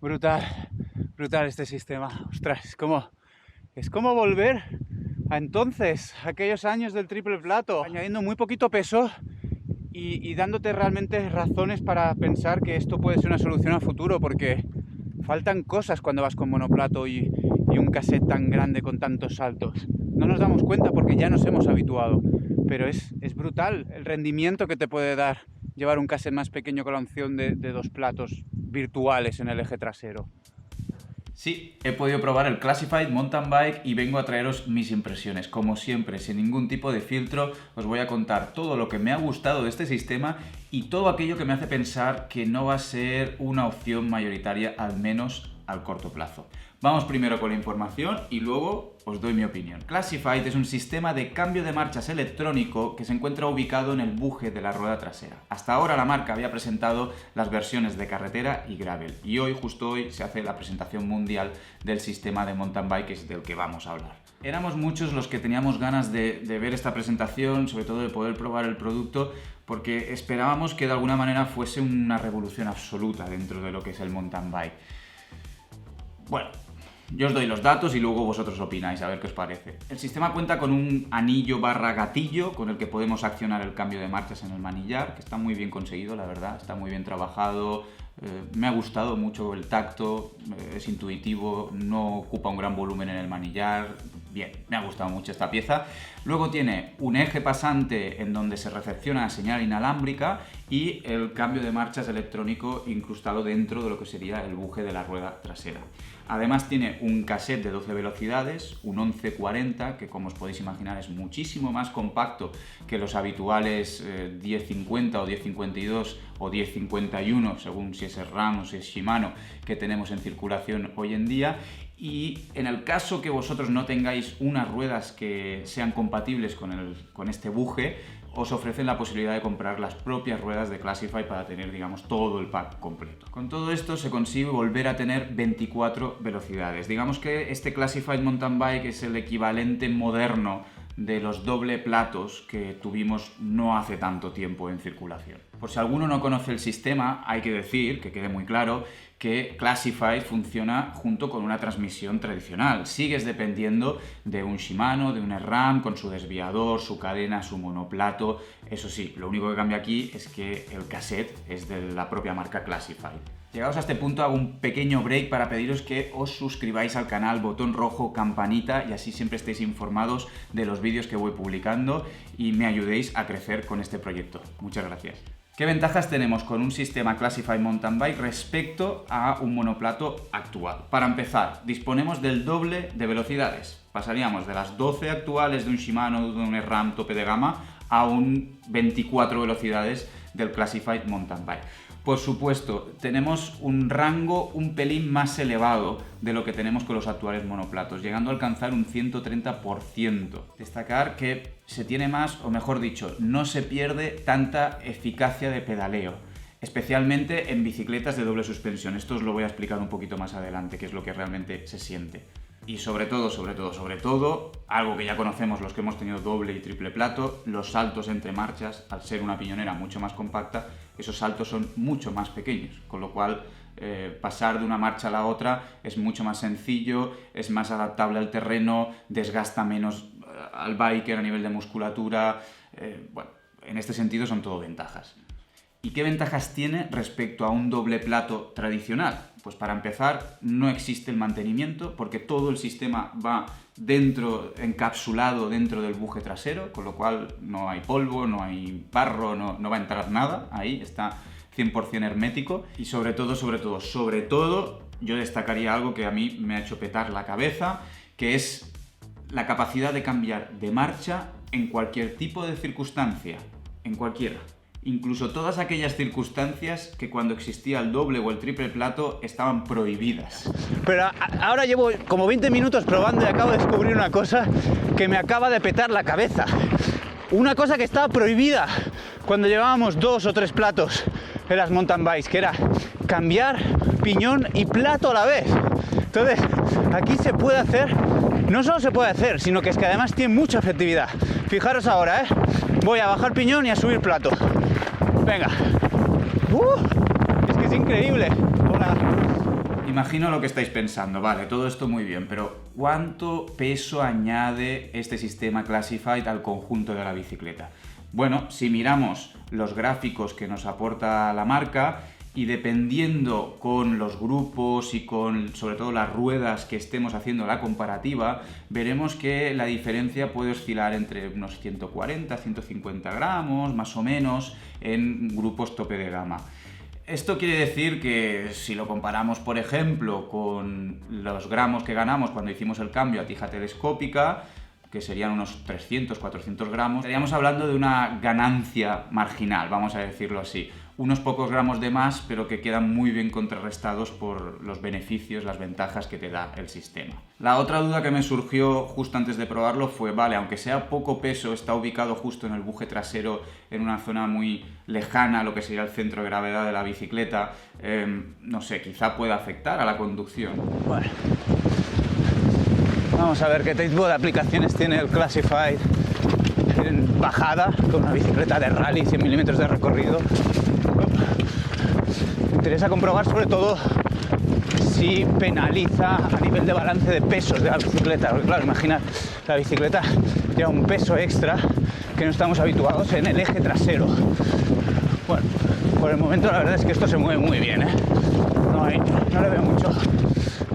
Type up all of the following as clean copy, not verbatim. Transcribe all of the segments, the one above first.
Brutal, brutal este sistema. Ostras, es como volver a entonces, aquellos años del triple plato, añadiendo muy poquito peso y dándote realmente razones para pensar que esto puede ser una solución a futuro, porque faltan cosas cuando vas con monoplato y un cassette tan grande con tantos saltos. No nos damos cuenta porque ya nos hemos habituado, pero es brutal el rendimiento que te puede dar llevar un cassette más pequeño con la opción de dos platos virtuales en el eje trasero. Sí, he podido probar el Classified Mountain Bike y vengo a traeros mis impresiones. Como siempre, sin ningún tipo de filtro, os voy a contar todo lo que me ha gustado de este sistema y todo aquello que me hace pensar que no va a ser una opción mayoritaria, al menos al corto plazo. Vamos primero con la información y luego os doy mi opinión. Classified es un sistema de cambio de marchas electrónico que se encuentra ubicado en el buje de la rueda trasera. Hasta ahora la marca había presentado las versiones de carretera y gravel y justo hoy, se hace la presentación mundial del sistema de mountain bike, que es del que vamos a hablar. Éramos muchos los que teníamos ganas de ver esta presentación, sobre todo de poder probar el producto, porque esperábamos que de alguna manera fuese una revolución absoluta dentro de lo que es el mountain bike. Bueno, yo os doy los datos y luego vosotros opináis, a ver qué os parece. El sistema cuenta con un anillo barra gatillo con el que podemos accionar el cambio de marchas en el manillar, que está muy bien conseguido, la verdad, está muy bien trabajado. Me ha gustado mucho el tacto, es intuitivo, no ocupa un gran volumen en el manillar. Bien, me ha gustado mucho esta pieza. Luego tiene un eje pasante en donde se recepciona la señal inalámbrica y el cambio de marchas electrónico incrustado dentro de lo que sería el buje de la rueda trasera. Además tiene un cassette de 12 velocidades, un 1140, que como os podéis imaginar es muchísimo más compacto que los habituales 1050 o 1052 o 1051, según si es RAM o si es Shimano, que tenemos en circulación hoy en día. Y en el caso que vosotros no tengáis unas ruedas que sean compatibles con este buje, os ofrecen la posibilidad de comprar las propias ruedas de Classified para tener, digamos, todo el pack completo. Con todo esto se consigue volver a tener 24 velocidades. Digamos que este Classified Mountain Bike es el equivalente moderno de los doble platos que tuvimos no hace tanto tiempo en circulación. Por si alguno no conoce el sistema, hay que decir, que quede muy claro, que Classified funciona junto con una transmisión tradicional. Sigues dependiendo de un Shimano, de un SRAM, con su desviador, su cadena, su monoplato. Eso sí, lo único que cambia aquí es que el cassette es de la propia marca Classified. Llegados a este punto hago un pequeño break para pediros que os suscribáis al canal, botón rojo, campanita, y así siempre estéis informados de los vídeos que voy publicando y me ayudéis a crecer con este proyecto. Muchas gracias. ¿Qué ventajas tenemos con un sistema Classified Mountain Bike respecto a un monoplato actual? Para empezar, disponemos del doble de velocidades. Pasaríamos de las 12 actuales de un Shimano, de un SRAM tope de gama, a un 24 velocidades del Classified Mountain Bike. Por supuesto, tenemos un rango un pelín más elevado de lo que tenemos con los actuales monoplatos, llegando a alcanzar un 130%. Destacar que se tiene más, o mejor dicho, no se pierde tanta eficacia de pedaleo, especialmente en bicicletas de doble suspensión. Esto os lo voy a explicar un poquito más adelante, qué es lo que realmente se siente. Y sobre todo, algo que ya conocemos los que hemos tenido doble y triple plato, los saltos entre marchas, al ser una piñonera mucho más compacta, esos saltos son mucho más pequeños, con lo cual pasar de una marcha a la otra es mucho más sencillo, es más adaptable al terreno, desgasta menos al biker a nivel de musculatura. Bueno, en este sentido son todo ventajas. ¿Y qué ventajas tiene respecto a un doble plato tradicional? Pues para empezar, no existe el mantenimiento porque todo el sistema va encapsulado dentro del buje trasero, con lo cual no hay polvo, no hay barro, no va a entrar nada, ahí está 100% hermético. Y sobre todo, yo destacaría algo que a mí me ha hecho petar la cabeza, que es la capacidad de cambiar de marcha en cualquier tipo de circunstancia, en cualquiera. Incluso todas aquellas circunstancias que cuando existía el doble o el triple plato estaban prohibidas. Pero ahora llevo como 20 minutos probando y acabo de descubrir una cosa que me acaba de petar la cabeza. Una cosa que estaba prohibida cuando llevábamos 2 o 3 platos en las mountain bikes, que era cambiar piñón y plato a la vez. Entonces, aquí se puede hacer, no solo se puede hacer, sino que es que además tiene mucha efectividad. Fijaros ahora, voy a bajar piñón y a subir plato. Venga. Es que es increíble. Hola. imagino lo que estáis pensando. Vale, todo esto muy bien, pero ¿cuánto peso añade este sistema Classified al conjunto de la bicicleta? Bueno, si miramos los gráficos que nos aporta la marca y dependiendo con los grupos y con sobre todo las ruedas que estemos haciendo la comparativa, veremos que la diferencia puede oscilar entre unos 140, 150 gramos, más o menos, en grupos tope de gama. Esto quiere decir que si lo comparamos, por ejemplo, con los gramos que ganamos cuando hicimos el cambio a tija telescópica, que serían unos 300, 400 gramos, estaríamos hablando de una ganancia marginal, vamos a decirlo así. Unos pocos gramos de más, pero que quedan muy bien contrarrestados por los beneficios, las ventajas que te da el sistema. La otra duda que me surgió justo antes de probarlo fue, vale, aunque sea poco peso, está ubicado justo en el buje trasero, en una zona muy lejana a lo que sería el centro de gravedad de la bicicleta, no sé, quizá pueda afectar a la conducción. Bueno, vamos a ver qué tipo de aplicaciones tiene el Classified en bajada, con una bicicleta de rally, 100 milímetros de recorrido. Me interesa comprobar sobre todo si penaliza a nivel de balance de pesos de la bicicleta, porque claro, imaginad, la bicicleta lleva un peso extra que no estamos habituados en el eje trasero. Bueno, por el momento la verdad es que esto se mueve muy bien, ¿eh? No le veo mucho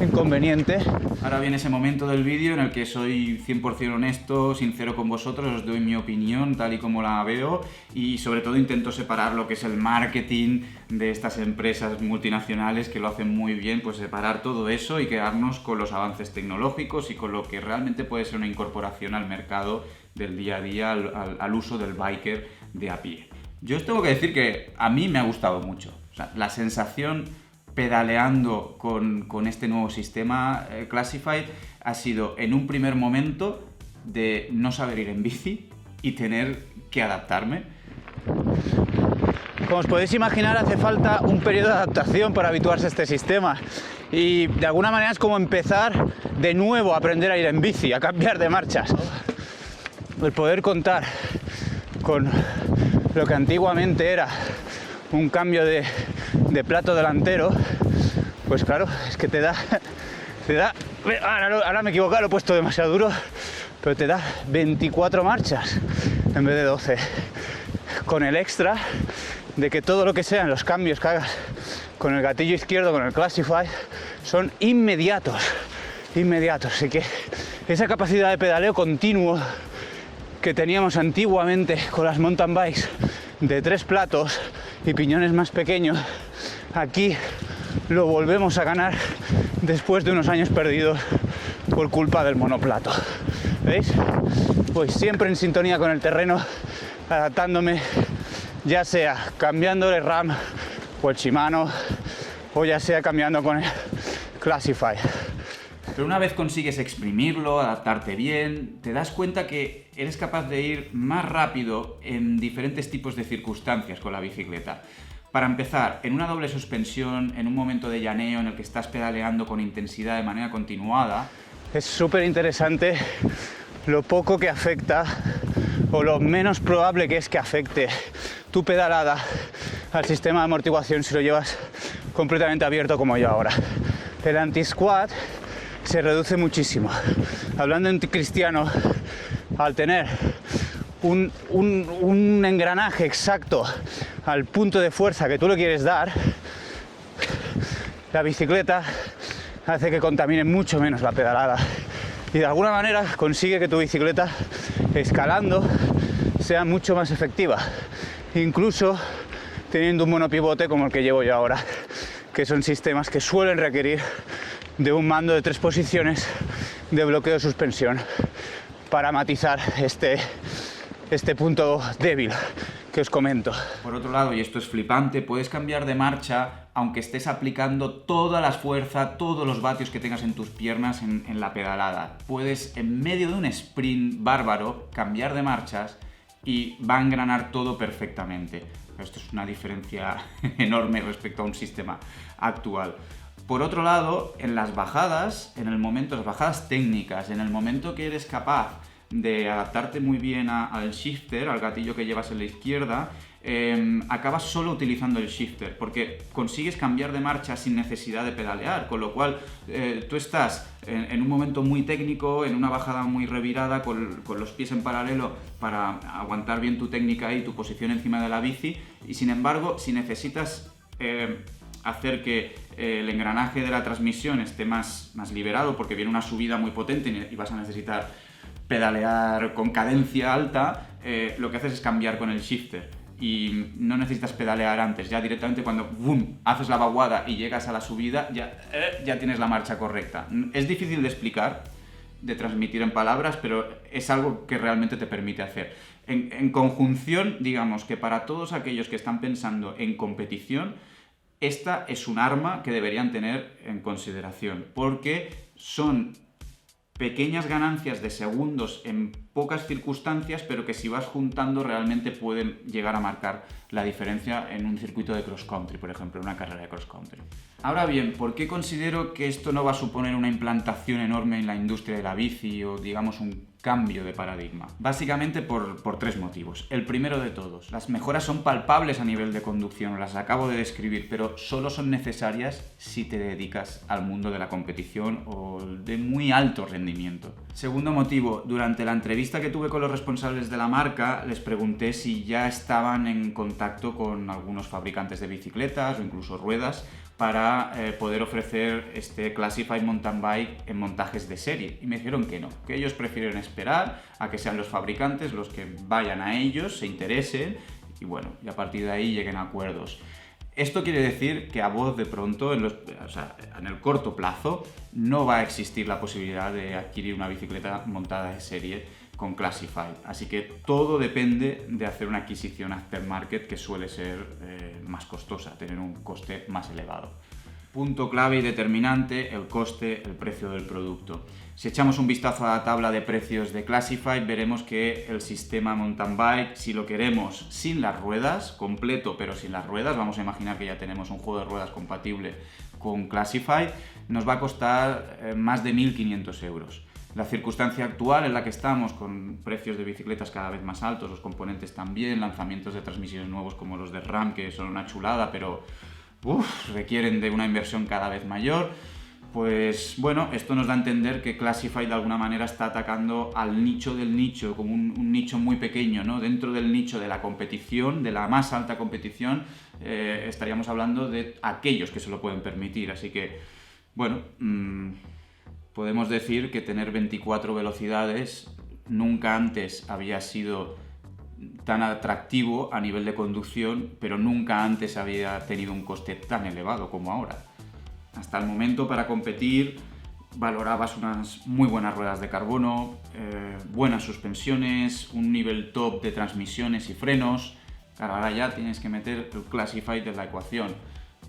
inconveniente. Ahora viene ese momento del vídeo en el que soy 100% honesto, sincero con vosotros, os doy mi opinión tal y como la veo y sobre todo intento separar lo que es el marketing de estas empresas multinacionales que lo hacen muy bien, pues separar todo eso y quedarnos con los avances tecnológicos y con lo que realmente puede ser una incorporación al mercado del día a día, al uso del biker de a pie. Yo os tengo que decir que a mí me ha gustado mucho, o sea, la sensación pedaleando con este nuevo sistema Classified ha sido en un primer momento de no saber ir en bici y tener que adaptarme. Como os podéis imaginar, hace falta un periodo de adaptación para habituarse a este sistema y de alguna manera es como empezar de nuevo a aprender a ir en bici, a cambiar de marchas. El poder contar con lo que antiguamente era un cambio de plato delantero, pues claro, es que te da, ahora me he equivocado, lo he puesto demasiado duro, pero te da 24 marchas en vez de 12, con el extra de que todo lo que sean los cambios que hagas con el gatillo izquierdo, con el Classified, son inmediatos, así que esa capacidad de pedaleo continuo que teníamos antiguamente con las mountain bikes de 3 platos y piñones más pequeños, aquí lo volvemos a ganar después de unos años perdidos por culpa del monoplato. ¿Veis? Pues siempre en sintonía con el terreno, adaptándome, ya sea cambiando el RAM o el Shimano, o ya sea cambiando con el Classified. Pero una vez consigues exprimirlo, adaptarte bien, te das cuenta que eres capaz de ir más rápido en diferentes tipos de circunstancias con la bicicleta. Para empezar, en una doble suspensión, en un momento de llaneo en el que estás pedaleando con intensidad de manera continuada. Es súper interesante lo poco que afecta o lo menos probable que es que afecte tu pedalada al sistema de amortiguación si lo llevas completamente abierto como yo ahora. El anti-squat se reduce muchísimo. Hablando en cristiano, al tener un engranaje exacto al punto de fuerza que tú le quieres dar, la bicicleta hace que contamine mucho menos la pedalada y de alguna manera consigue que tu bicicleta escalando sea mucho más efectiva, incluso teniendo un monopivote como el que llevo yo ahora, que son sistemas que suelen requerir de un mando de 3 posiciones de bloqueo de suspensión para matizar este punto débil que os comento. Por otro lado, y esto es flipante, puedes cambiar de marcha aunque estés aplicando toda la fuerza, todos los vatios que tengas en tus piernas en la pedalada. Puedes, en medio de un sprint bárbaro, cambiar de marchas y va a engranar todo perfectamente. Esto es una diferencia enorme respecto a un sistema actual. Por otro lado, en las bajadas, las bajadas técnicas, en el momento que eres capaz de adaptarte muy bien al shifter, al gatillo que llevas en la izquierda, acabas solo utilizando el shifter, porque consigues cambiar de marcha sin necesidad de pedalear, con lo cual tú estás en un momento muy técnico, en una bajada muy revirada, con los pies en paralelo para aguantar bien tu técnica y tu posición encima de la bici, y sin embargo, si necesitas hacer que el engranaje de la transmisión esté más liberado, porque viene una subida muy potente y vas a necesitar pedalear con cadencia alta, lo que haces es cambiar con el shifter. Y no necesitas pedalear antes, ya directamente cuando ¡boom!, haces la vaguada y llegas a la subida, ya tienes la marcha correcta. Es difícil de explicar, de transmitir en palabras, pero es algo que realmente te permite hacer. En conjunción, digamos que para todos aquellos que están pensando en competición, esta es un arma que deberían tener en consideración, porque son pequeñas ganancias de segundos en pocas circunstancias, pero que si vas juntando realmente pueden llegar a marcar la diferencia en un circuito de cross country, por ejemplo, en una carrera de cross country. Ahora bien, ¿por qué considero que esto no va a suponer una implantación enorme en la industria de la bici o, digamos, un cambio de paradigma? Básicamente por tres motivos. El primero de todos, las mejoras son palpables a nivel de conducción, las acabo de describir, pero solo son necesarias si te dedicas al mundo de la competición o de muy alto rendimiento. Segundo motivo, durante la entrevista que tuve con los responsables de la marca, les pregunté si ya estaban en contacto con algunos fabricantes de bicicletas o incluso ruedas para poder ofrecer este Classified Mountain Bike en montajes de serie. Y me dijeron que no, que ellos prefieren esperar a que sean los fabricantes los que vayan a ellos, se interesen y bueno, y a partir de ahí lleguen a acuerdos. Esto quiere decir que a voz de pronto, en el corto plazo, no va a existir la posibilidad de adquirir una bicicleta montada de serie con Classified. Así que todo depende de hacer una adquisición aftermarket que suele ser más costosa, tener un coste más elevado. Punto clave y determinante, el coste, el precio del producto. Si echamos un vistazo a la tabla de precios de Classified, veremos que el sistema mountain bike, si lo queremos sin las ruedas, completo pero sin las ruedas, vamos a imaginar que ya tenemos un juego de ruedas compatible con Classified, nos va a costar más de 1.500 euros. La circunstancia actual en la que estamos, con precios de bicicletas cada vez más altos, los componentes también, lanzamientos de transmisiones nuevos como los de RAM, que son una chulada, pero requieren de una inversión cada vez mayor, pues bueno, esto nos da a entender que Classified de alguna manera está atacando al nicho del nicho, como un nicho muy pequeño, ¿no? Dentro del nicho de la competición, de la más alta competición, estaríamos hablando de aquellos que se lo pueden permitir, así que, bueno, podemos decir que tener 24 velocidades nunca antes había sido tan atractivo a nivel de conducción, pero nunca antes había tenido un coste tan elevado como ahora. Hasta el momento, para competir, valorabas unas muy buenas ruedas de carbono, buenas suspensiones, un nivel top de transmisiones y frenos. Claro, ahora ya tienes que meter el Classified en la ecuación.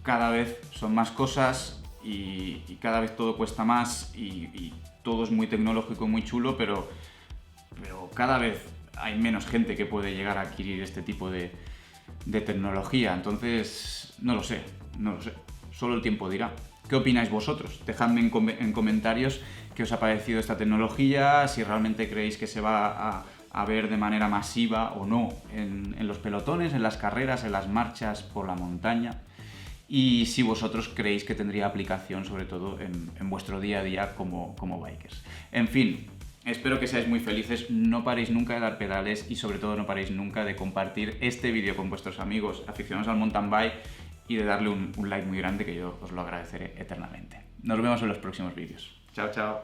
Cada vez son más cosas y cada vez todo cuesta más y todo es muy tecnológico, muy chulo, pero cada vez hay menos gente que puede llegar a adquirir este tipo de tecnología. Entonces, no lo sé, solo el tiempo dirá. ¿Qué opináis vosotros? Dejadme en comentarios qué os ha parecido esta tecnología, si realmente creéis que se va a ver de manera masiva o no en los pelotones, en las carreras, en las marchas por la montaña. Y si vosotros creéis que tendría aplicación, sobre todo en vuestro día a día como bikers. En fin, espero que seáis muy felices, no paréis nunca de dar pedales y sobre todo no paréis nunca de compartir este vídeo con vuestros amigos aficionados al mountain bike y de darle un like muy grande, que yo os lo agradeceré eternamente. Nos vemos en los próximos vídeos. Chao, chao.